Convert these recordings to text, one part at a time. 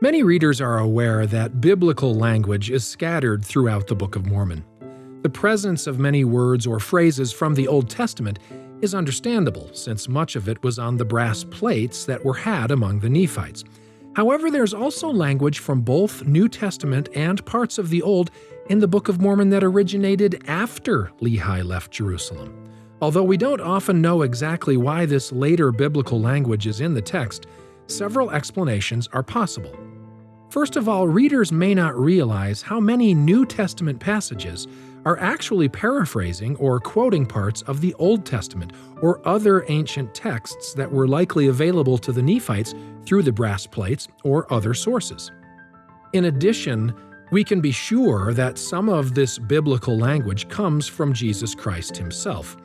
Many readers are aware that biblical language is scattered throughout the Book of Mormon. The presence of many words or phrases from the Old Testament is understandable, since much of it was on the brass plates that were had among the Nephites. However, there's also language from both New Testament and parts of the Old in the Book of Mormon that originated after Lehi left Jerusalem. Although we don't often know exactly why this later biblical language is in the text, several explanations are possible. First of all, readers may not realize how many New Testament passages are actually paraphrasing or quoting parts of the Old Testament or other ancient texts that were likely available to the Nephites through the brass plates or other sources. In addition, we can be sure that some of this biblical language comes from Jesus Christ himself.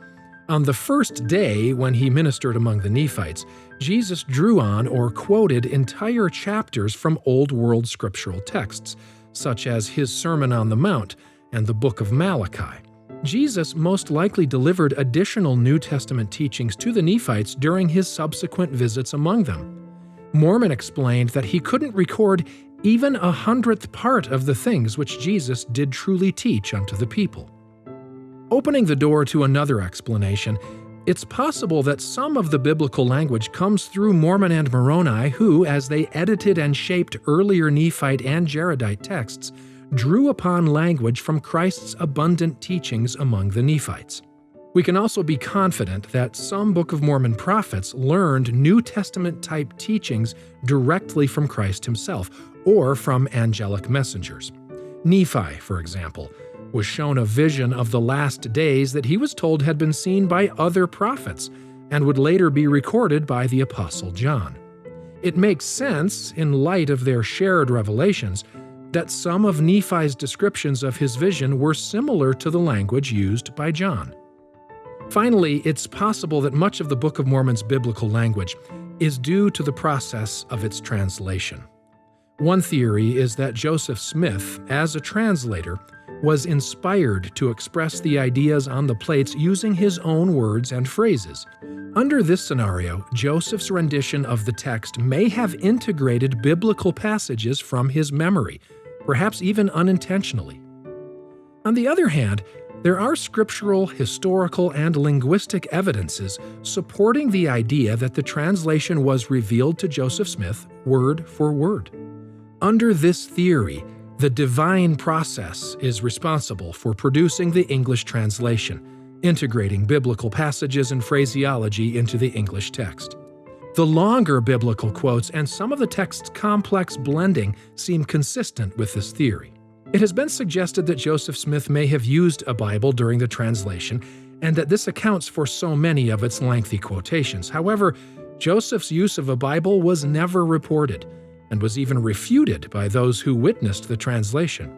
On the first day when he ministered among the Nephites, Jesus drew on or quoted entire chapters from Old World scriptural texts, such as his Sermon on the Mount and the Book of Malachi. Jesus most likely delivered additional New Testament teachings to the Nephites during his subsequent visits among them. Mormon explained that he couldn't record even 100th part of the things which Jesus did truly teach unto the people. Opening the door to another explanation, it's possible that some of the biblical language comes through Mormon and Moroni who, as they edited and shaped earlier Nephite and Jaredite texts, drew upon language from Christ's abundant teachings among the Nephites. We can also be confident that some Book of Mormon prophets learned New Testament-type teachings directly from Christ himself or from angelic messengers. Nephi, for example, was shown a vision of the last days that he was told had been seen by other prophets and would later be recorded by the Apostle John. It makes sense, in light of their shared revelations, that some of Nephi's descriptions of his vision were similar to the language used by John. Finally, it's possible that much of the Book of Mormon's biblical language is due to the process of its translation. One theory is that Joseph Smith, as a translator, was inspired to express the ideas on the plates using his own words and phrases. Under this scenario, Joseph's rendition of the text may have integrated biblical passages from his memory, perhaps even unintentionally. On the other hand, there are scriptural, historical, and linguistic evidences supporting the idea that the translation was revealed to Joseph Smith word for word. Under this theory, the divine process is responsible for producing the English translation, integrating biblical passages and phraseology into the English text. The longer biblical quotes and some of the text's complex blending seem consistent with this theory. It has been suggested that Joseph Smith may have used a Bible during the translation, and that this accounts for so many of its lengthy quotations. However, Joseph's use of a Bible was never reported, and was even refuted by those who witnessed the translation.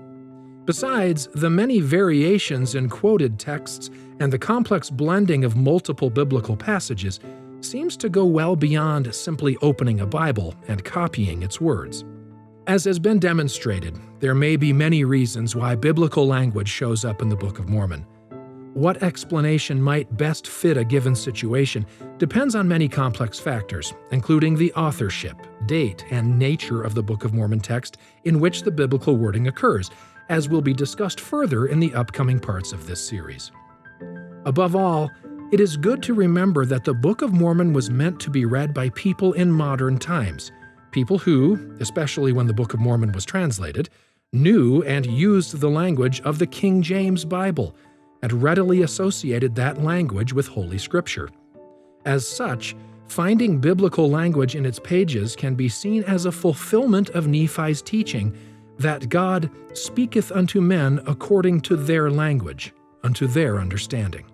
Besides, the many variations in quoted texts and the complex blending of multiple biblical passages seems to go well beyond simply opening a Bible and copying its words. As has been demonstrated, there may be many reasons why biblical language shows up in the Book of Mormon. What explanation might best fit a given situation depends on many complex factors, including the authorship, date, and nature of the Book of Mormon text in which the biblical wording occurs, as will be discussed further in the upcoming parts of this series. Above all, it is good to remember that the Book of Mormon was meant to be read by people in modern times, people who, especially when the Book of Mormon was translated, knew and used the language of the King James Bible, and readily associated that language with Holy Scripture. As such, finding biblical language in its pages can be seen as a fulfillment of Nephi's teaching that God speaketh unto men according to their language, unto their understanding.